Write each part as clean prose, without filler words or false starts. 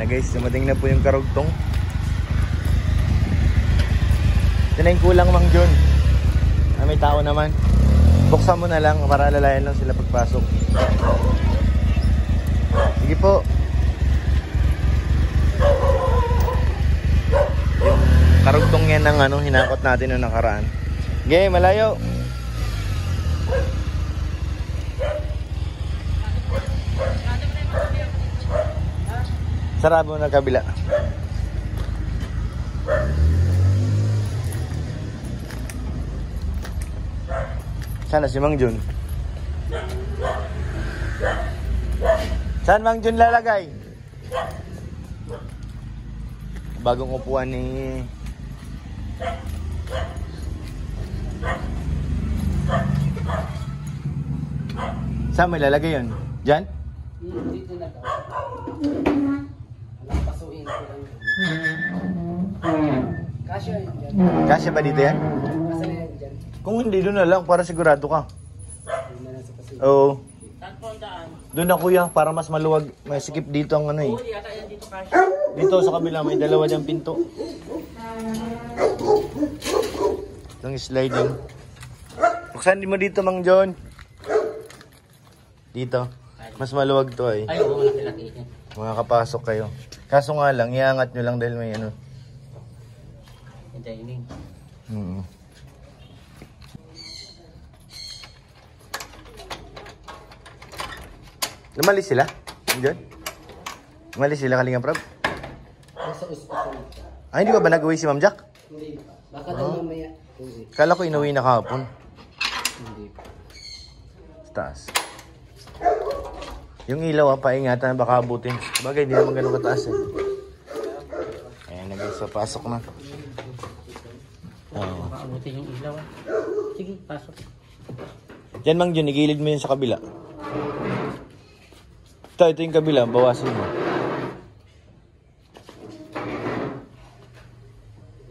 Ayan na guys, dumating na po yung karugtong. Ito na yung kulang, Mang John. May tao naman. Buksan mo na lang para alalayan lang sila pagpasok. Sige po. Yung karugtong yan ng ano, hinakot natin noong nakaraan. Okay, malayo. Sarado na kabila. Sana si Mang John. Saan Mang John lalagay? Bagong upuan ni saan may lalagay yun? Diyan? Dito na daw. Pasuin ko lang. Kasya yun dyan. Kasya ba dito yan? Kasya yan dyan. Kung hindi, doon na lang para sigurado ka. Doon na lang sa pasuin. Oo. Saan po ang daan? Doon na kuya, para mas maluwag. May sikip dito ang ano eh. Oo, yata yan dito kasya. Dito sa kabila, may dalawa diyang pinto. Itong sliding. Buksan mo dito, Mang John. Dito. Mas maluwag to eh. Ay, oo, laki-laki yan. Makakapasok kayo. Kaso nga lang, iangat nyo lang dahil may ano. Yung dining. Lumalis sila? Diyan? Lumalis sila Kalinga Prab? Nasa ospital. Ay, hindi ba nag-uwi si Ma'am Jack? Hindi pa. Baka daw mamaya. Hindi. Kala ko inuwi na kahapon. Hindi pa. Sa taas. Yung ilaw paingatan baka abutin. Bagay, hindi naman ganun kataas eh. Ayan na guys, so pasok na. Oo. Maabutin yung ilaw. Sige, pasok. Diyan Mang John, igilid mo yun sa kabila. Ito yung kabila, bawasin mo.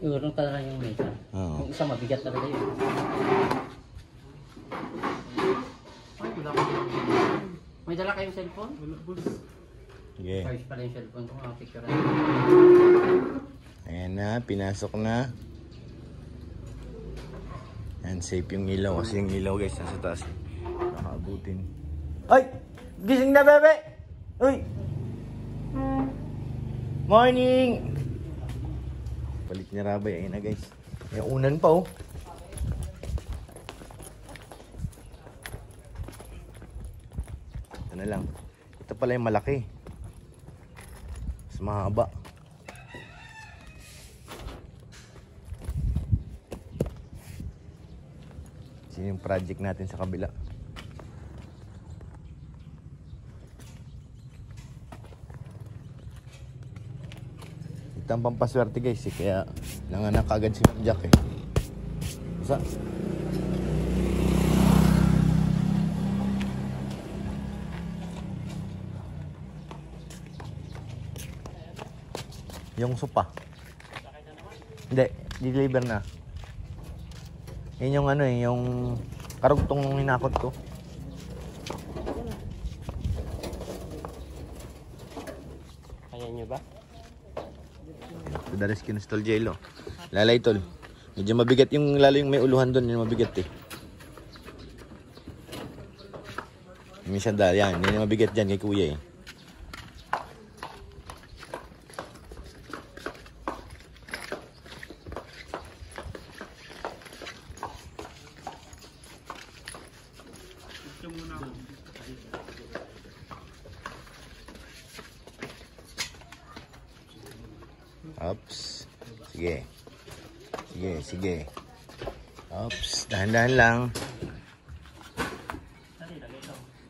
Iurong talaga yung mesa. Oo. Yung isa mabigat talaga yun. May dala kayong cellphone? Sige. Charge pala yung cellphone ko, mga picture. Ayan na, pinasok na. Ayan, safe yung ilaw. Kasi yung ilaw guys, nasa taas. Nakaabutin. Ay! Gising na, bebe! Uy! Morning! Palit niya rabay. Ayan na guys. May unan pa oh. Ito na lang. Ito pala yung malaki. Mas mahaba. Ito yung project natin sa kabila. Ito ang pampaswerte guys eh. Kaya nanganak agad si Ma'am Jack eh. Isa. Yung sopa. Hindi, deliver na. Yun yung ano eh, yung karugtong nung hinakot ko. Kaya nyo ba? Ito the rescue ng Stol Jello. Lalay tol. Medyo mabigat yung, lalo yung may uluhan doon, yung mabigat eh. Minsan dahil yan, yun yung mabigat dyan kay kuya eh. Ops. Sige. Sige, sige. Ops. Dahan-dahan lang.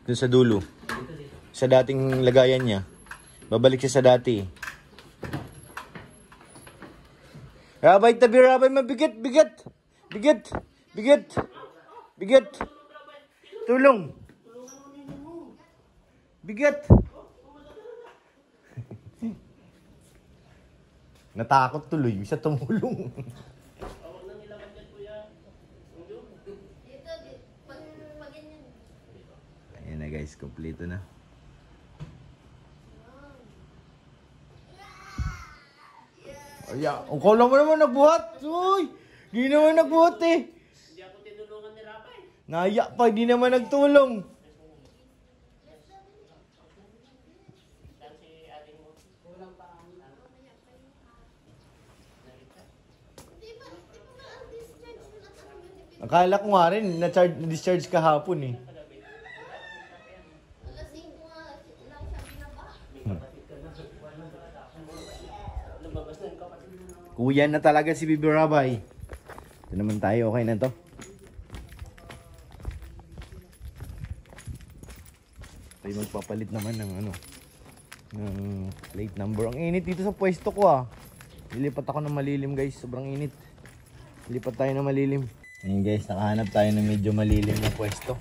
Doon sa dulo. Sa dating lagayan niya. Babalik siya sa dati. Rabay, tabi, rabay. Mabigat, bigat. Bigat. Bigat. Bigat. Tulong. Bigat. Natakot tuloy. Bisa tumulong. Ayan na guys. Kompleto na. Ay, ang kala mo naman nagbuhat. Uy, di naman nagbuhat eh. Hindi ako tinulungan ni Rapay. Naya pa, di naman nagtulong. Akala ko nga rin, na-discharge kahapon eh. Kuya na talaga si Bibi Rabay. Ito naman tayo, okay na to. Tayo magpapalit naman ng ano, ng plate number. Ang init dito sa pwesto ko ah. Lilipat ako ng malilim guys, sobrang init. Lilipat tayo ng malilim. Ayun guys, nakahanap tayo ng medyo malilim na pwesto.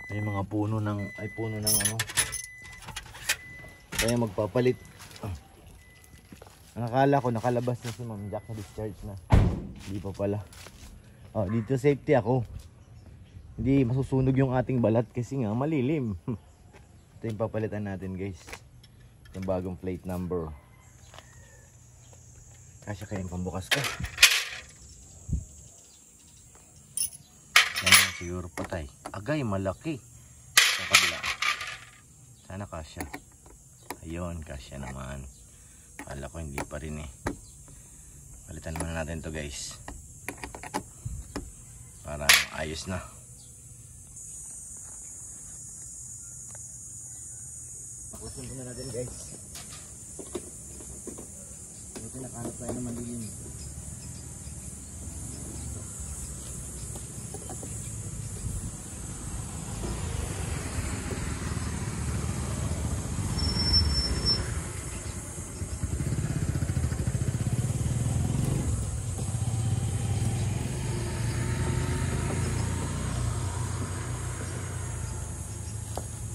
May mga puno ng, puno ng ano. Kaya magpapalit. Nakakala ko nakalabas na si Ma'am Jack na discharge na. Hindi pa pala. Oh, dito safety ako. Hindi masusunog yung ating balat kasi nga malilim. Ito yung papalitan natin guys. Yung bagong plate number. Kasya kayang pambukas ko. Yan siguro patay. Agay, malaki. Sa kabila. Sana kasya. Ayun, kasya naman. Kala ko hindi pa rin eh. Palitan muna natin to guys. Para ayos na. Baklasin muna natin guys. Ito nakahanap tayo ng malilim.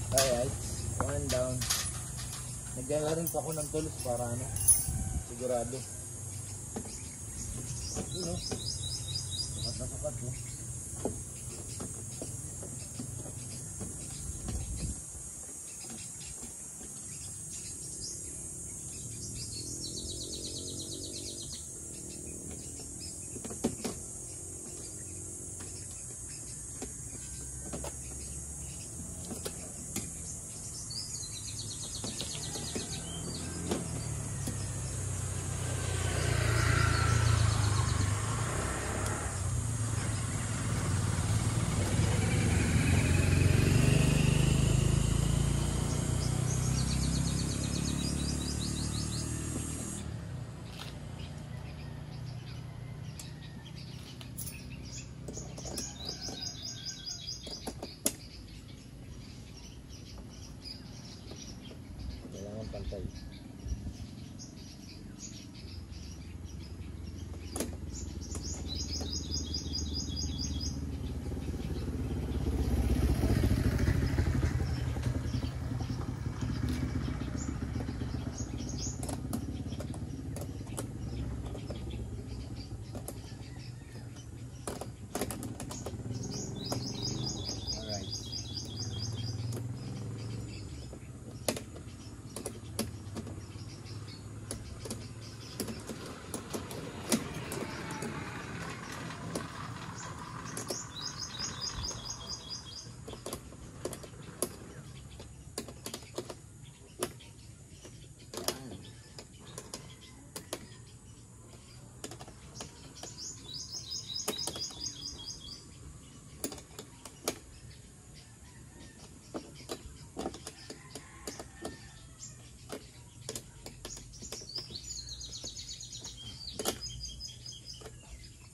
Alright, one down. Nagyala rin pa ako ng tulos para ano, sigurado. Yun o, sukat na sukat o. Pantay.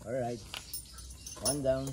Alright, one down.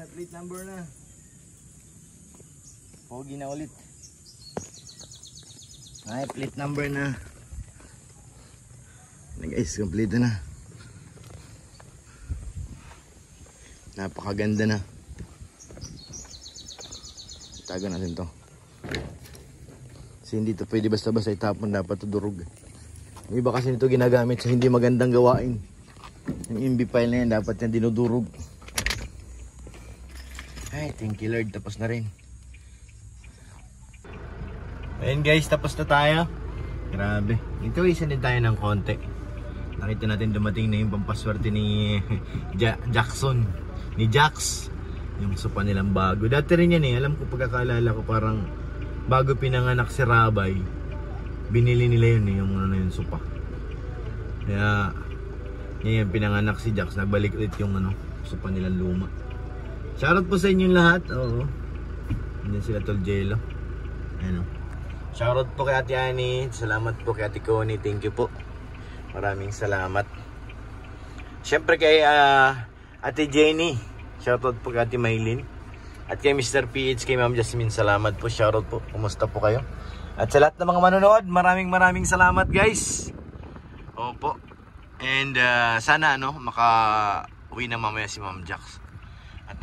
may plate number na. Pogi na ulit. May plate number na. Na guys, complete na. Napakaganda na. Tago natin to. Kasi hindi to pwede basta-basta itapon, dapat to durog. Yung iba kasi nito ginagamit sa hindi magandang gawain. Yung MB file na yan, dapat yan dinudurog. Ay, thank you Lord, tapos na rin. Ayun guys, tapos na tayo. Grabe. Ito isa din tayo ng konti. Nakita natin dumating na yung pampaswerte ni Jackson. Ni Jax. Yung sopa nilang bago. Dati rin yan eh. Alam ko pagkakaalala ko parang bago pinanganak si Rabay, binili nila yun eh. Yung ano na yun, sopa. Kaya ngayon pinanganak si Jax. Nagbalik ulit yung ano, sopa nilang luma. Shoutout po sa inyong lahat. Oo. Hindi sila Tol Jello. Ano. Shoutout po kay Ate Annie. Salamat po kay Ate Connie. Thank you po. Maraming salamat. Siyempre kay Ate Jenny. Shoutout po kay Ate Maylin. At kay Mr. PH, kay Ma'am Jasmine. Salamat po. Shoutout po. Kumusta po kayo? At sa lahat ng mga manonood, maraming salamat guys. Opo. And sana ano, maka-uwi na mamaya si Ma'am Jax. At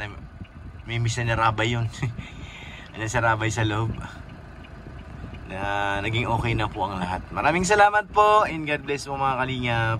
may miss na Rabay yun. Ano sa Rabay sa loob. Na naging okay na po ang lahat. Maraming salamat po and God bless mo mga kalingap.